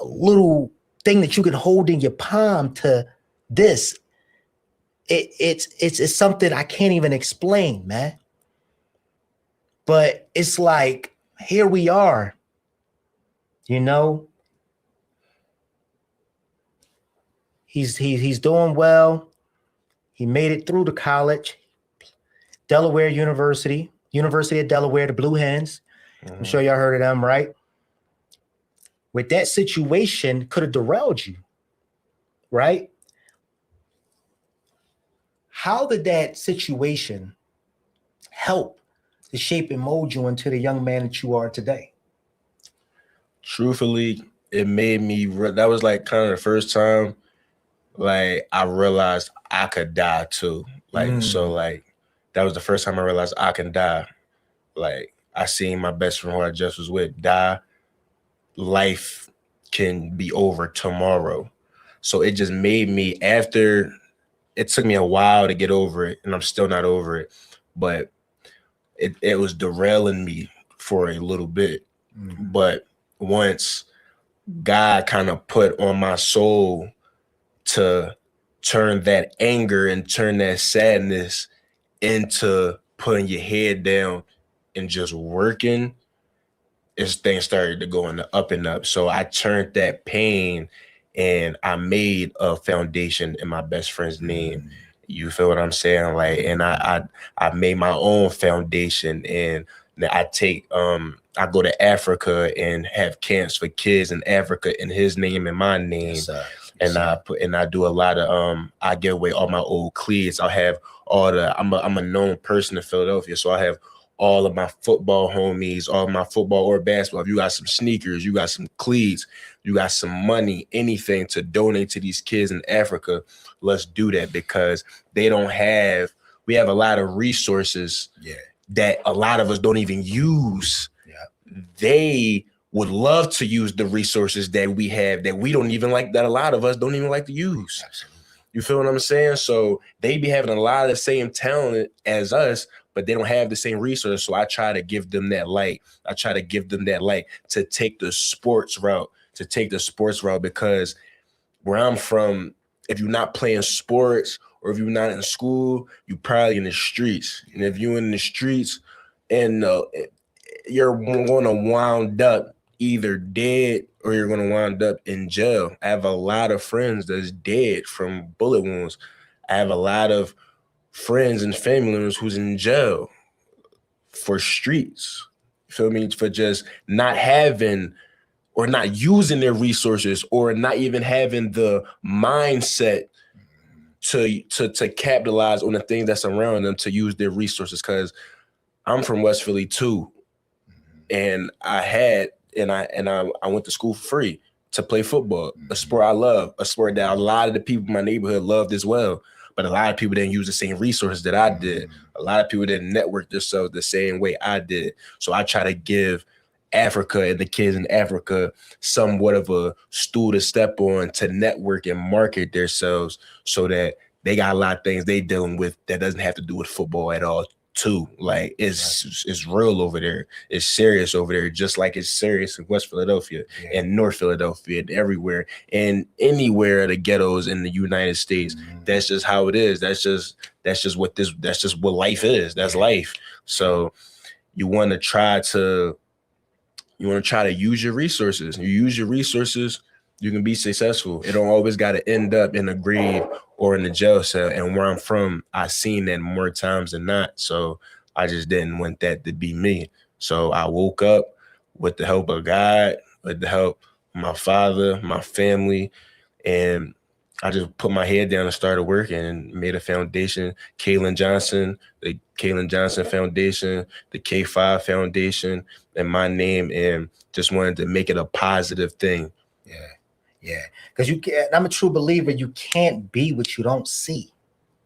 little thing that you can hold in your palm to this. It's something I can't even explain, man. But it's like, here we are, He's doing well. He made it through to college, Delaware University, University of Delaware, the Blue Hens. I'm sure y'all heard of them, right? With that situation, could have derailed you, right? How did that situation help to shape and mold you into the young man that you are today? Truthfully, it made me, that was like kind of the first time like I realized I could die too. Like, so like that was the first time I realized I can die. Like I seen my best friend who I just was with die. Life can be over tomorrow. So it just made me, after, it took me a while to get over it, and I'm still not over it, but it was derailing me for a little bit. But once God kind of put on my soul to turn that anger and turn that sadness into putting your head down and just working, as things started to go in the up and up. So I turned that pain and I made a foundation in my best friend's name. You feel what I'm saying? Like, and I made my own foundation, and I take I go to Africa and have camps for kids in Africa in his name and my name. Yes, and I do a lot of I give away all my old cleats. I'll have all the I'm a known person in Philadelphia, so I have all of my football homies, all my football or basketball. If you got some sneakers, you got some cleats, you got some money, anything to donate to these kids in Africa, let's do that, because we have a lot of resources that a lot of us don't even use. They would love to use the resources that we have that we don't even like, that a lot of us don't even like to use. Absolutely. You feel what I'm saying? So they be having a lot of the same talent as us, but they don't have the same resources. So I try to give them that light. I try to give them that light to take the sports route, because where I'm from, if you're not playing sports or if you're not in school, you're probably in the streets. And if you're in the streets, and you're going to wind up either dead or you're going to wind up in jail. I have a lot of friends that's dead from bullet wounds. I have a lot of friends and family members who's in jail for streets. You feel me? For just not having or not using their resources, or not even having the mindset to capitalize on the things that's around them, to use their resources. Because I'm from West Philly too, and I went to school for free to play football, a sport I love, a sport that a lot of the people in my neighborhood loved as well. But a lot of people didn't use the same resources that I did. A lot of people didn't network themselves the same way I did. So I try to give Africa and the kids in Africa somewhat of a stool to step on to network and market themselves, so that they got a lot of things they dealing with that doesn't have to do with football at all too. Like it's real over there. It's serious over there, just like it's serious in West Philadelphia and North Philadelphia and everywhere and anywhere the ghettos in the United States. That's just how it is. That's just what life is. That's life. So you want to try to use your resources. You use your resources, you can be successful. It don't always got to end up in a grave or in the jail cell. And where I'm from, I've seen that more times than not. So I just didn't want that to be me. So I woke up with the help of God, with the help of my father, my family, and I just put my head down and started working and made a foundation, Kion Johnson, the Kion Johnson Foundation, the K5 Foundation, and my name, and just wanted to make it a positive thing. Yeah. Because I'm a true believer, you can't be what you don't see.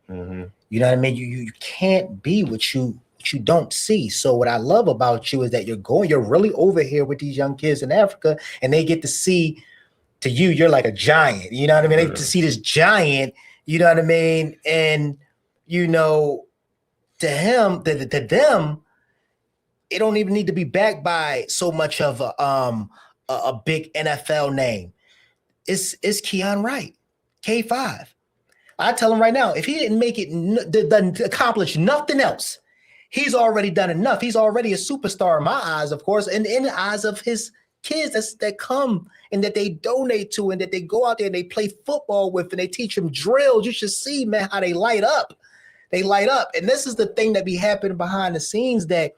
You know what I mean? You can't be what you don't see. So what I love about you is that you're really over here with these young kids in Africa, and they get to see, to you, you're like a giant. You know what I mean? They get to see this giant, you know what I mean? And, you know, to them, it don't even need to be backed by so much of a big NFL name. It's Kion Wright, K5. I tell him right now, if he didn't make it, accomplish nothing else, he's already done enough. He's already a superstar in my eyes, of course, and in the eyes of his kids that come and that they donate to and that they go out there and they play football with and they teach them drills. You should see, man, how they light up. They light up. And this is the thing that be happening behind the scenes that,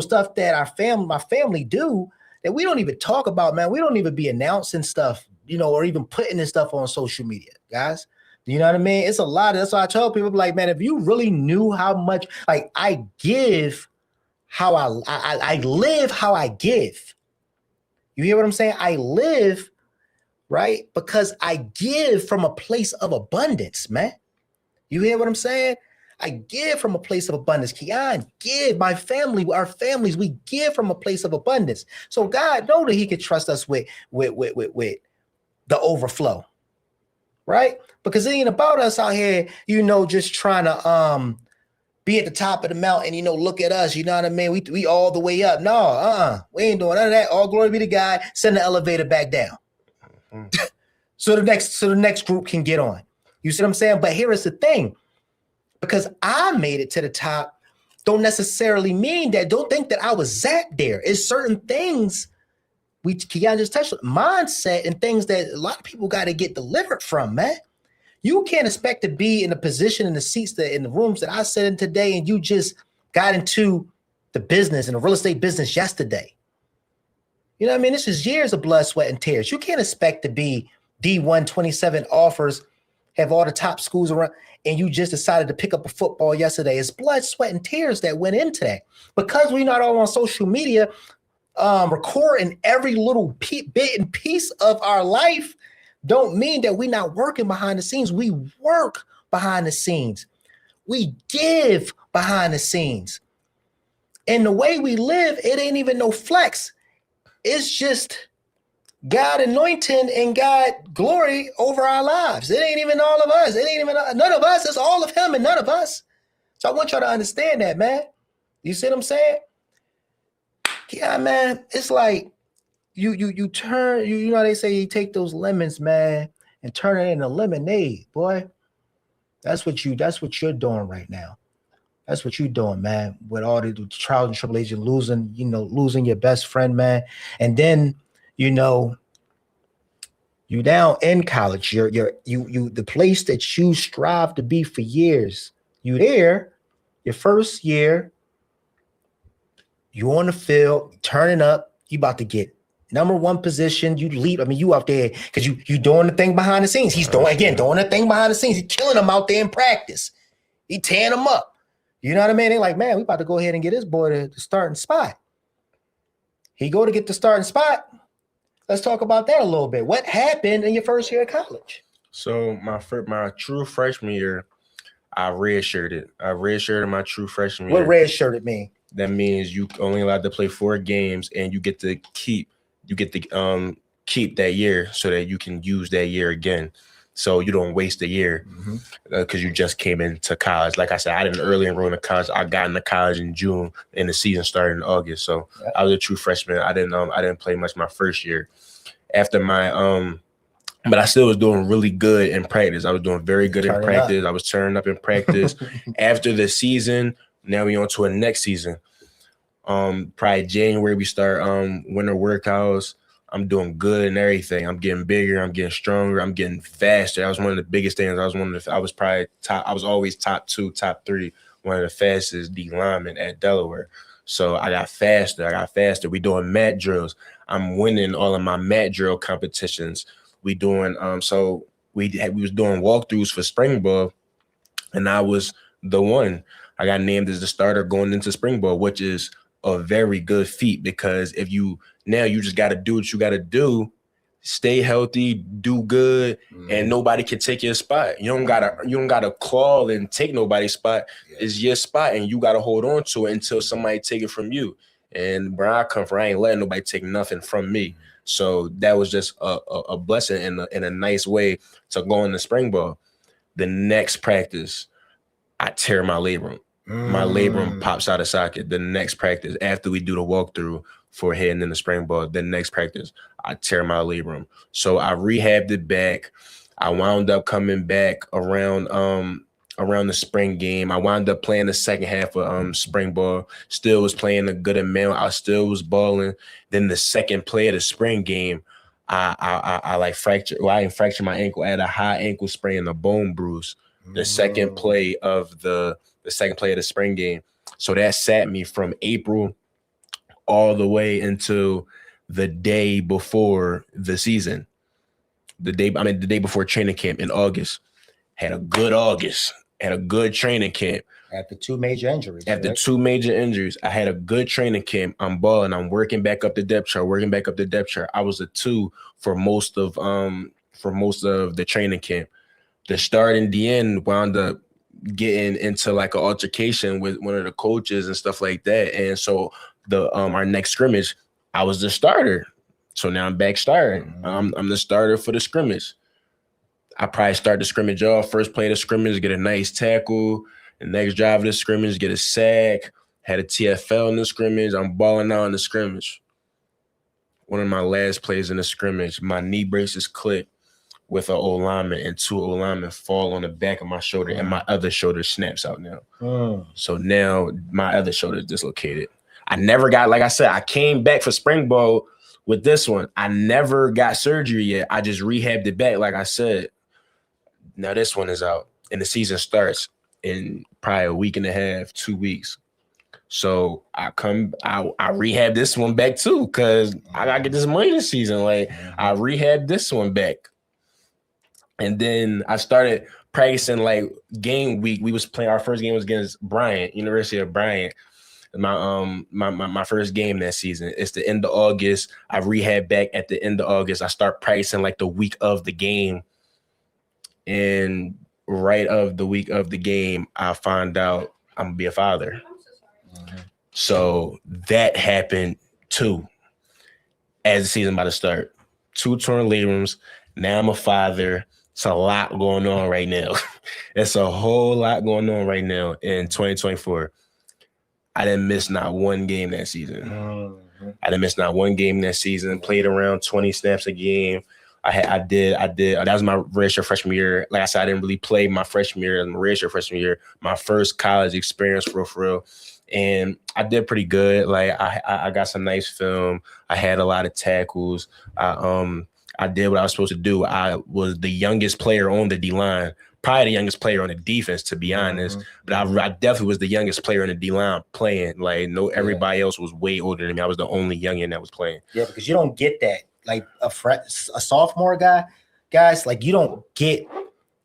stuff that my family do that we don't even talk about, man. We don't even be announcing stuff, or even putting this stuff on social media, guys. You know what I mean? It's a lot. That's why I tell people, like, man, if you really knew how much, like, I give how I live how I give. You hear what I'm saying? I live, right? Because I give from a place of abundance, man. You hear what I'm saying? I give from a place of abundance. Kion, give. My family, our families, we give from a place of abundance. So God know that he could trust us with the overflow, right? Because it ain't about us out here, just trying to be at the top of the mountain, look at us, you know what I mean? We all the way up. No, we ain't doing none of that. All glory be to God. Send the elevator back down. So the next group can get on. You see what I'm saying? But here is the thing. Because I made it to the top, don't necessarily mean that. Don't think that I was zapped there. It's certain things Kion just touched on, mindset and things that a lot of people got to get delivered from, man. You can't expect to be in the position in the seats that in the rooms that I sat in today, and you just got into the business and the real estate business yesterday. You know what I mean? This is years of blood, sweat, and tears. You can't expect to be D1 27 offers, have all the top schools around, and you just decided to pick up a football yesterday. It's blood, sweat, and tears that went into that. Because we're not all on social media, recording every little bit and piece of our life, don't mean that we're not working behind the scenes. We work behind the scenes. We give behind the scenes. And the way we live, it ain't even no flex. It's just God anointing and God glory over our lives. It ain't even all of us. It ain't even none of us. It's all of him and none of us. So I want y'all to understand that, man. You see what I'm saying? Yeah, man. It's like you turn, you know how they say you take those lemons, man, and turn it into lemonade, boy. That's what you're doing right now. That's what you're doing, man. With all the trials and tribulations, losing your best friend, man. And then, you down in college, you the place that you strive to be for years. You there, your first year, you on the field, turning up, you about to get number one position. You lead. I mean, you out there because you doing the thing behind the scenes. He's doing the thing behind the scenes. He's killing them out there in practice. He tearing them up. You know what I mean? They're like, man, we about to go ahead and get this boy the starting spot. He go to get the starting spot. Let's talk about that a little bit. What happened in your first year of college? So my true freshman year, I redshirted. I redshirted my true freshman year. What redshirted mean? That means you only allowed to play 4 games, and you get to keep that year so that you can use that year again. So you don't waste a year because you just came into college. Like I said, I didn't early enroll in college. I got into college in June, and the season started in August. So I was a true freshman. I didn't play much my first year. After my but I still was doing really good in practice. I was doing very good in practice. I was turning up in practice. After the season, now we on to a next season. Probably January we start winter workouts. I'm doing good and everything. I'm getting bigger. I'm getting stronger. I'm getting faster. That was one of the biggest things. I was probably top. I was always top 2, top 3, one of the fastest D linemen at Delaware. So I got faster. We doing mat drills. I'm winning all of my mat drill competitions. We doing we was doing walkthroughs for spring ball, and I was the one. I got named as the starter going into spring ball, which is a very good feat because you just got to do what you got to do, stay healthy, do good, and nobody can take your spot. You don't gotta claw and take nobody's spot. Yeah. It's your spot, and you gotta hold on to it until somebody take it from you. And where I come from, I ain't letting nobody take nothing from me. So that was just a blessing in a nice way to go into spring ball. The next practice, I tear my labrum. My labrum pops out of socket. The next practice, after we do the walkthrough for heading in the spring ball, the next practice, I tear my labrum. So I rehabbed it back. I wound up coming back around around the spring game. I wound up playing the second half of spring ball. Still was playing a good amount. I still was balling. Then the second play of the spring game, I like fractured. Well, I didn't fracture my ankle. I had a high ankle sprain and a bone bruise. The second play of the second play of the spring game. So that sat me from April all the way until the day before the season. The day before training camp in August. Had a good August. Had a good training camp. After two major injuries. After two major injuries, I had a good training camp. I'm balling. I'm working back up the depth chart. I was a 2 for most of the training camp. The start and the end wound up getting into like an altercation with one of the coaches and stuff like that. And so our next scrimmage, I was the starter. So now I'm back starting. I'm the starter for the scrimmage. I probably start the scrimmage off. First play of the scrimmage, get a nice tackle. The next drive of the scrimmage, get a sack. Had a TFL in the scrimmage. I'm balling out in the scrimmage. One of my last plays in the scrimmage, my knee braces click with an O-lineman, and 2 O-linemen fall on the back of my shoulder, and my other shoulder snaps out now. So now my other shoulder is dislocated. I never got, like I said, I came back for spring ball with this one. I never got surgery yet. I just rehabbed it back, like I said. Now this one is out, and the season starts in probably a week and a half, 2 weeks. So I rehab this one back too, because I gotta get this money this season. Like I rehab this one back. And then I started practicing like game week. We was playing, our first game was against Bryant, University of Bryant. My first game that season. It's the end of August. I rehab back at the end of August. I start practicing like the week of the game. And right of the week of the game, I find out I'm gonna be a father. So that happened too. As the season about to start, 2 torn labrums. Now I'm a father. It's a lot going on right now. It's a whole lot going on right now in 2024. I didn't miss not one game that season. Played around 20 snaps a game. I did. That was my redshirt freshman year. Like I said, I didn't really play my freshman year. My redshirt freshman year, my first college experience for real. And I did pretty good. Like I got some nice film. I had a lot of tackles. I did what I was supposed to do. I was the youngest player on the D-line, probably the youngest player on the defense, to be honest. But I definitely was the youngest player on the D-line playing. Like everybody else was way older than me. I was the only youngin that was playing. Yeah, because you don't get that. Like a sophomore guys, like you don't get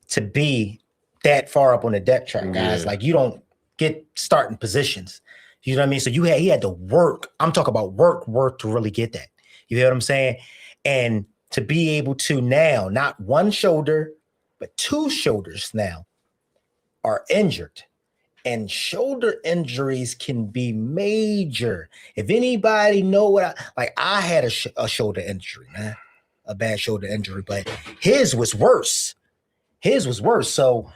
to be that far up on the depth chart, guys. Like you don't get starting positions. You know what I mean? So he had to work. I'm talking about work to really get that. You hear what I'm saying? And to be able to now, not one shoulder, but 2 shoulders now are injured. And shoulder injuries can be major. If anybody know what I had a shoulder injury, man, a bad shoulder injury, but his was worse. So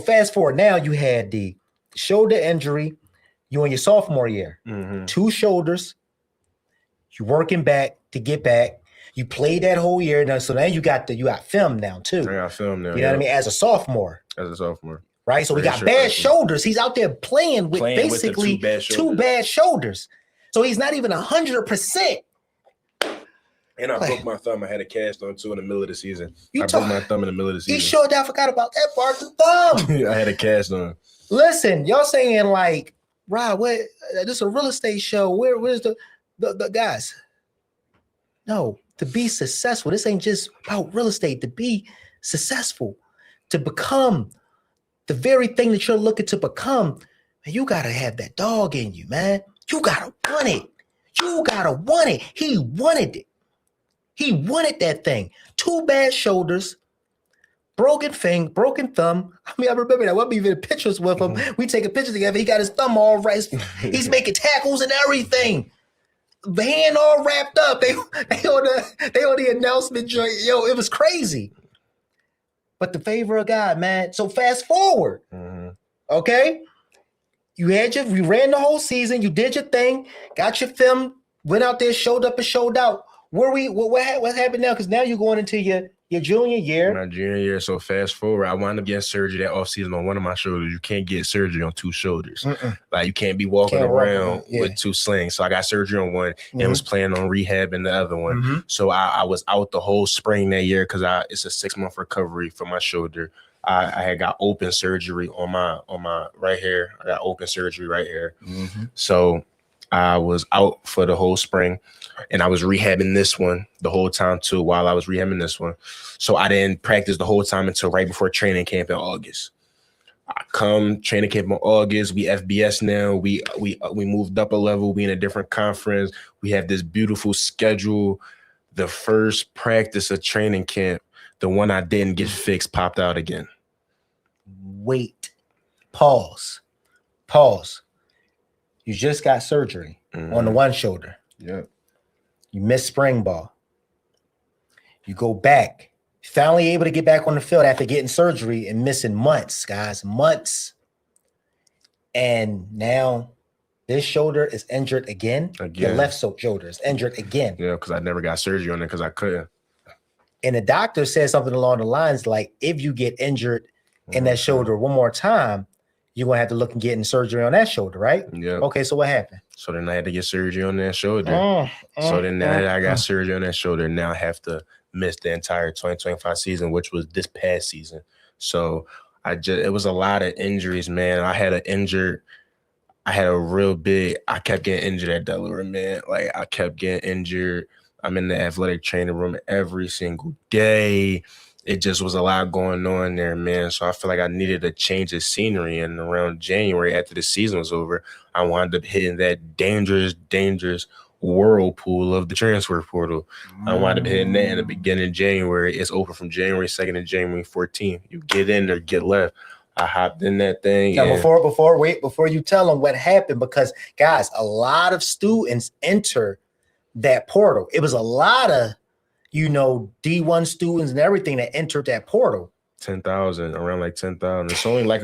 fast forward now, you had the shoulder injury. You in your sophomore year, 2 shoulders. You working back to get back. You played that whole year now, so now you got film now too. I got film now. You know what I mean? As a sophomore. Right, so we got bad shoulders. He's out there playing with basically with two bad shoulders. So he's not even 100%. And I broke my thumb. I had a cast on too in the middle of the season. I broke my thumb in the middle of the season. He sure I forgot about that part. The thumb. I had a cast on. Listen, y'all saying like, Rob, what? This is a real estate show. Where's the guys? No, to be successful. This ain't just about real estate. To be successful, to become the very thing that you're looking to become, man, you gotta have that dog in you, man. You gotta want it. He wanted it. He wanted that thing. 2 bad shoulders, broken thumb. I mean, I remember that. We'll even pictures with him. We take a picture together. He got his thumb all right. He's making tackles and everything. The hand all wrapped up. They on the announcement joint. Yo, it was crazy. But the favor of God, man. So fast forward. Okay? You ran the whole season, you did your thing, got your film, went out there, showed up and showed out. What happened now? Because now you're going into your junior year. My junior year. So fast forward, I wound up getting surgery that offseason on one of my shoulders. You can't get surgery on two shoulders. Like you can't be walking around with two slings. So I got surgery on one and was planning on rehabbing the other one. So I was out the whole spring that year because it's a 6-month recovery for my shoulder. I had got open surgery on my right here. I got open surgery right here. So I was out for the whole spring. And I was rehabbing this one the whole time too while I was rehabbing this one. So I didn't practice the whole time until right before training camp in August. I come training camp in August. We FBS now. We moved up a level. We in a different conference. We have this beautiful schedule. The first practice of training camp, the one I didn't get fixed, popped out again. Wait. Pause. You just got surgery on the one shoulder. Yep. You missed spring ball. You go back. Finally able to get back on the field after getting surgery and missing months, guys. Months. And now this shoulder is injured again. Your left shoulder is injured again. Yeah, because I never got surgery on it because I couldn't. And the doctor said something along the lines like, if you get injured in that shoulder one more time, you're going to have to look and get in surgery on that shoulder, right? Yeah. Okay, so what happened? So then I had to get surgery on that shoulder. So then now that I got surgery on that shoulder, now I have to miss the entire 2025 season, which was this past season. So it was a lot of injuries, man. I kept getting injured at Delaware, man. Like I kept getting injured. I'm in the athletic training room every single day. It just was a lot going on there, man. So I feel like I needed a change of scenery. And around January, after the season was over, I wound up hitting that dangerous whirlpool of the transfer portal. I wound up hitting that in the beginning of January. It's open from January 2nd to January 14th. You get in or get left. I hopped in that thing. Now, before you tell them what happened, because guys, a lot of students enter that portal. It was a lot of D1 students and everything that entered that portal. 10,000, around like 10,000. It's only like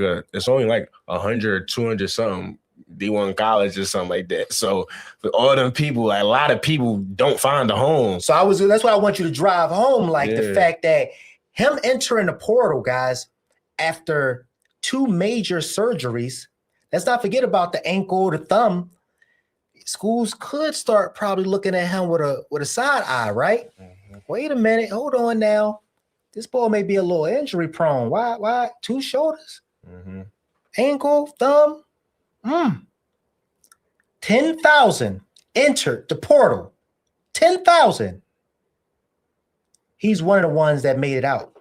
100 or 200 something D1 college or something like that. So for all them people, like, a lot of people don't find a home. So that's why I want you to drive home, the fact that him entering the portal, guys, after 2 major surgeries. Let's not forget about the ankle, the thumb. Schools could start probably looking at him with a side eye, right? Wait a minute, hold on now. This boy may be a little injury prone. Why? 2 shoulders, ankle, thumb. 10,000 entered the portal. 10,000. He's one of the ones that made it out.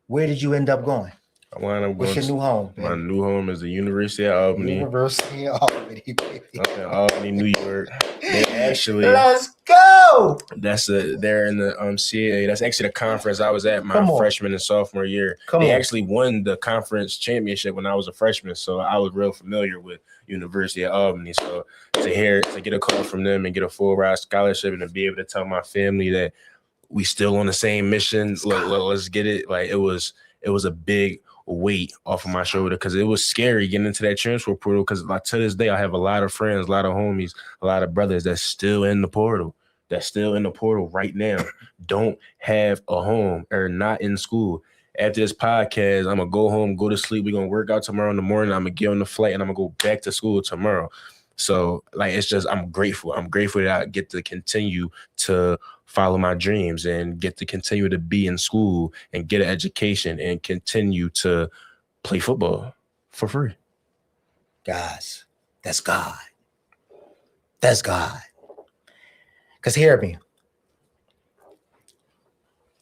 Where did you end up going? I wound up What's your new home? My new home is the University of Albany. University of Albany, baby. Okay, Albany, New York. They actually, let's go. They're in the CAA. That's actually the conference I was at my freshman and sophomore year. They actually won the conference championship when I was a freshman, so I was real familiar with University of Albany. So to get a call from them and get a full ride scholarship and to be able to tell my family that we still on the same mission, let's get it. Like it was a big weight off of my shoulder because it was scary getting into that transfer portal because like to this day I have a lot of friends, a lot of homies, a lot of brothers that's still in the portal right now, don't have a home or not in school. After this podcast, I'm gonna go home, go to sleep. We're gonna work out tomorrow in the morning. I'm gonna get on the flight and I'm gonna go back to school tomorrow. So like it's just I'm grateful that I get to continue to follow my dreams and get to continue to be in school and get an education and continue to play football for free. Guys, that's God. That's God. Because hear me.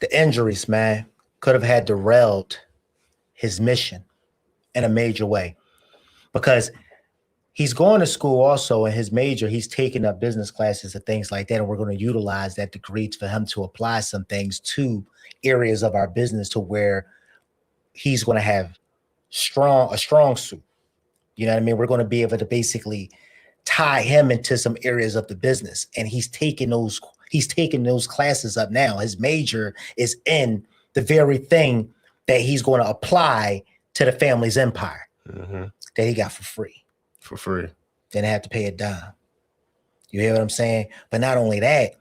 The injuries, man, could have had derailed his mission in a major way. Because he's going to school also in his major. He's taking up business classes and things like that. And we're going to utilize that degree for him to apply some things to areas of our business to where he's going to have a strong suit. You know what I mean? We're going to be able to basically tie him into some areas of the business. And he's taking those classes up now. His major is in the very thing that he's going to apply to the family's empire that he got for free. For free. Didn't have to pay a dime. You hear what I'm saying? But not only that,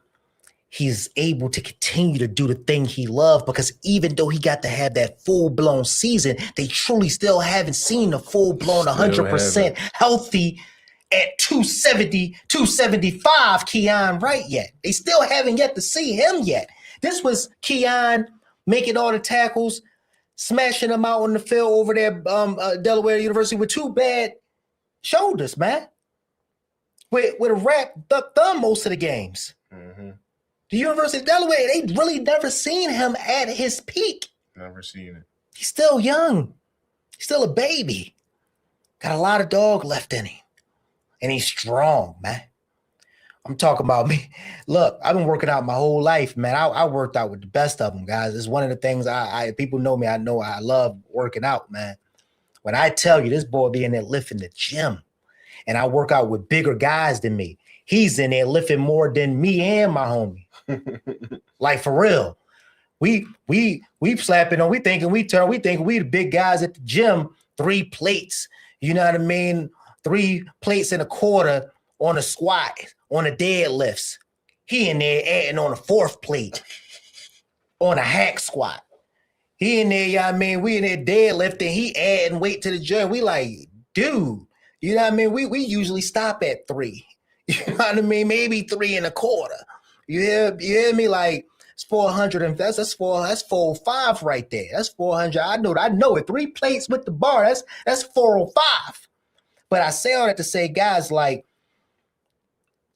he's able to continue to do the thing he loved, because even though he got to have that full-blown season, they truly still haven't seen the full-blown 100% healthy at 270, 275 Kion Wright yet. They still haven't yet to see him yet. This was Kion making all the tackles, smashing them out on the field over there, Delaware University, with two bad shoulders, man. With a wrapped up thumb most of the games. Mm-hmm. The University of Delaware, they really never seen him at his peak. Never seen it. He's still young. He's still a baby. Got a lot of dog left in him. And he's strong, man. I'm talking about me. Look, I've been working out my whole life, man. I worked out with the best of them, guys. It's one of the things I people know me. I know I love working out, man. When I tell you, this boy be in there lifting the gym, and I work out with bigger guys than me. He's in there lifting more than me and my homie. Like, for real. We slapping on, we think we the big guys at the gym, 3 plates. You know what I mean? 3 plates and a quarter on a squat, on a deadlifts. He in there adding on a 4th plate on a hack squat. He in there, you know what I mean? We in there deadlifting, he adding weight to the gym. We like, dude, you know what I mean? We usually stop at 3. You know what I mean? Maybe 3 and a quarter. You hear me? Like, it's 400, and that's 405 right there. That's 400. I know it. 3 plates with the bar. That's 405. But I say all that to say, guys, like,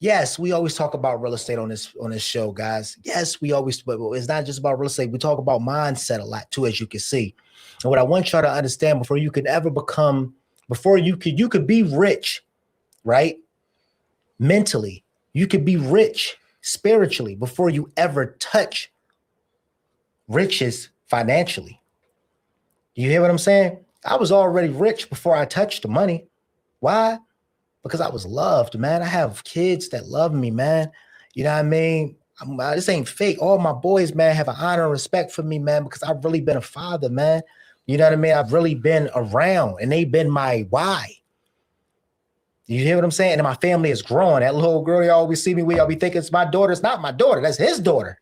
yes, we always talk about real estate on this show, guys. Yes, but it's not just about real estate. We talk about mindset a lot too, as you can see. And what I want y'all to understand, before you could be rich, right? Mentally, you could be rich spiritually before you ever touch riches financially. You hear what I'm saying? I was already rich before I touched the money. Why? Because I was loved, man. I have kids that love me, man. You know what I mean? This ain't fake. All my boys, man, have an honor and respect for me, man, because I've really been a father, man. You know what I mean? I've really been around, and they've been my why. You hear what I'm saying? And my family is growing. That little girl, y'all always see me with, y'all be thinking it's my daughter. It's not my daughter. That's his daughter.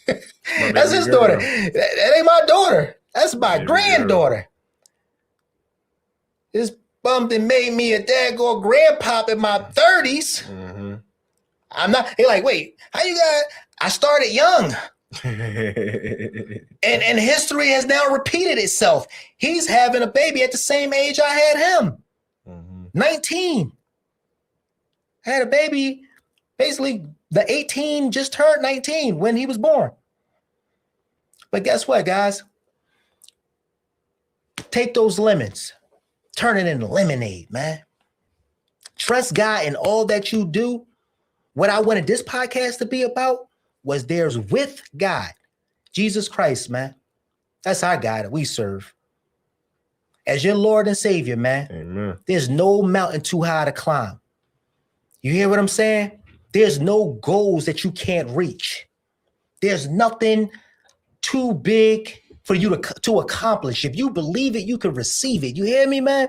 That's his daughter. That ain't my daughter. That's my granddaughter. This bum that made me a daggone grandpop in my 30s. Mm-hmm. I'm not, he like, wait, how you got, I started young. and history has now repeated itself. He's having a baby at the same age I had him. 19. Had a baby, basically the 18 just turned 19 when he was born. But guess what, guys? Take those lemons, turn it into lemonade, man. Trust God in all that you do. What I wanted this podcast to be about was there's with God, Jesus Christ, man. That's our God that we serve. As your Lord and Savior, man. Amen. There's no mountain too high to climb. You hear what I'm saying? There's no goals that you can't reach. There's nothing too big for you to accomplish. If you believe it, you can receive it. You hear me, man?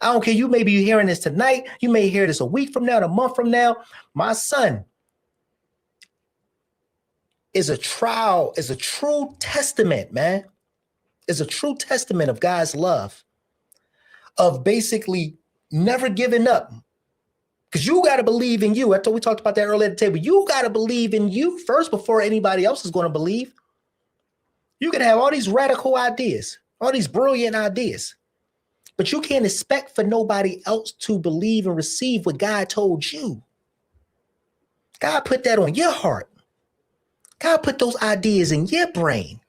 I don't care. You may be hearing this tonight. You may hear this a week from now, a month from now. My son is a true testament, man. Is a true testament of God's love, of basically never giving up. Because you got to believe in you. I thought we talked about that earlier at the table. You got to believe in you first before anybody else is going to believe. You can have all these radical ideas, all these brilliant ideas, but you can't expect for nobody else to believe and receive what God told you. God put that on your heart. God put those ideas in your brain.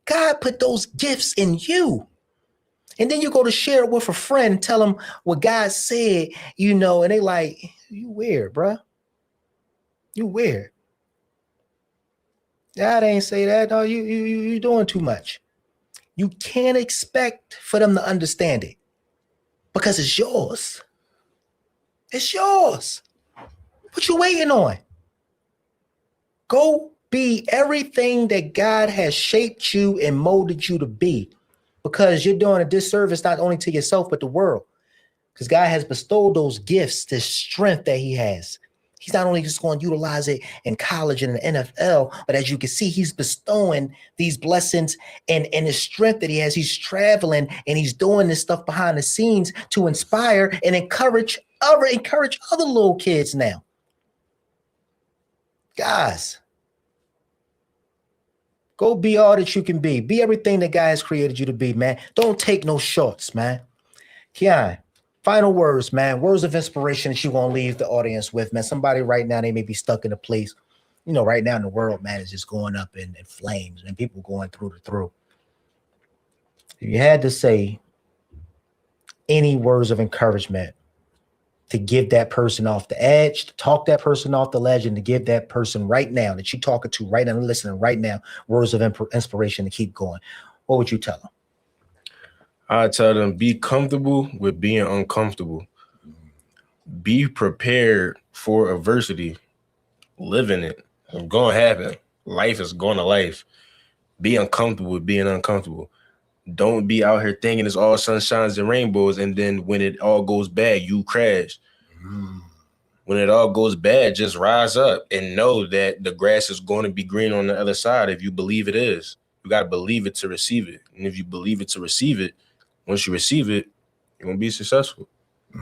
God put those gifts in you. And then you go to share it with a friend, tell them what God said, you know, and they like, you weird, bruh. You weird. God ain't say that. No, you doing too much. You can't expect for them to understand it because it's yours. It's yours. What you waiting on? Go be everything that God has shaped you and molded you to be, because you're doing a disservice not only to yourself, but the world. Because God has bestowed those gifts, this strength that he has. He's not only just going to utilize it in college and in the NFL, but as you can see, he's bestowing these blessings and the strength that he has. He's traveling and he's doing this stuff behind the scenes to inspire and encourage other little kids now. Guys, go be all that you can be. Be everything that God has created you to be, man. Don't take no shorts, man. Kion, final words, man. Words of inspiration that you want to leave the audience with, man. Somebody right now, they may be stuck in a place. You know, right now in the world, man, is just going up in flames and people going through. If you had to say any words of encouragement to give that person off the edge, to talk that person off the ledge, and to give that person right now that you're talking to right now, listening right now, words of inspiration to keep going, what would you tell them? I tell them, be comfortable with being uncomfortable. Be prepared for adversity. Live in it. It's going to happen. Life is going to life. Be uncomfortable with being uncomfortable. Don't be out here thinking it's all sunshines and rainbows, and then when it all goes bad, you crash. When it all goes bad, just rise up and know that the grass is going to be green on the other side if you believe it is. You got to believe it to receive it. And if you believe it to receive it, once you receive it, you're going to be successful. I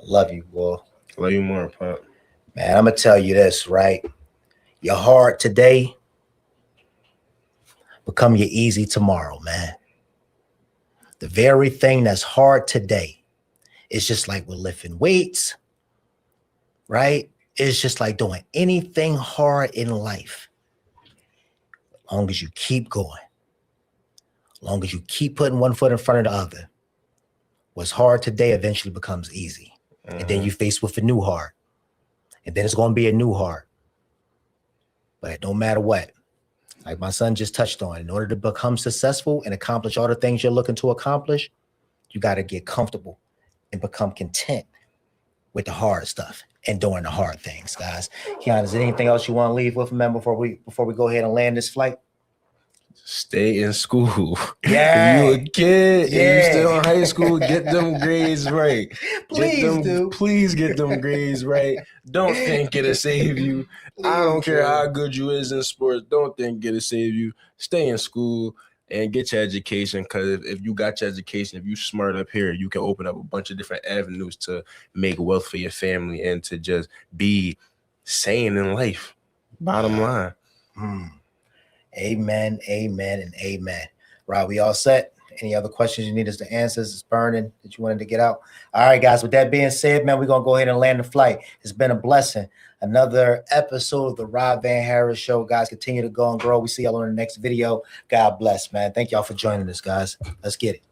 love you, boy. Love you more, Pop. Man, I'm going to tell you this, right? Your hard today become your easy tomorrow, man. The very thing that's hard today is just like with lifting weights, right? It's just like doing anything hard in life. As long as you keep going, as long as you keep putting one foot in front of the other, what's hard today eventually becomes easy. And then you face with a new hard. And then it's going to be a new hard. But no matter what, like my son just touched on, in order to become successful and accomplish all the things you're looking to accomplish, you got to get comfortable and become content with the hard stuff and doing the hard things, guys. Kion, is there anything else you want to leave with, man, before we go ahead and land this flight? Stay in school. Yeah. If you a kid and you still in high school, get them grades right. Please get them grades right. Don't think it'll save you. I don't care how good you is in sports. Don't think it'll save you. Stay in school and get your education, because if you got your education, if you smart up here, you can open up a bunch of different avenues to make wealth for your family and to just be sane in life. Bottom line. Amen, amen, and amen. Right, we all set? Any other questions you need us to answer? It's burning that you wanted to get out. All right, guys, with that being said, man, we're going to go ahead and land the flight. It's been a blessing. Another episode of the Rob Van Harris Show. Guys, continue to go and grow. We see y'all on the next video. God bless, man. Thank y'all for joining us, guys. Let's get it.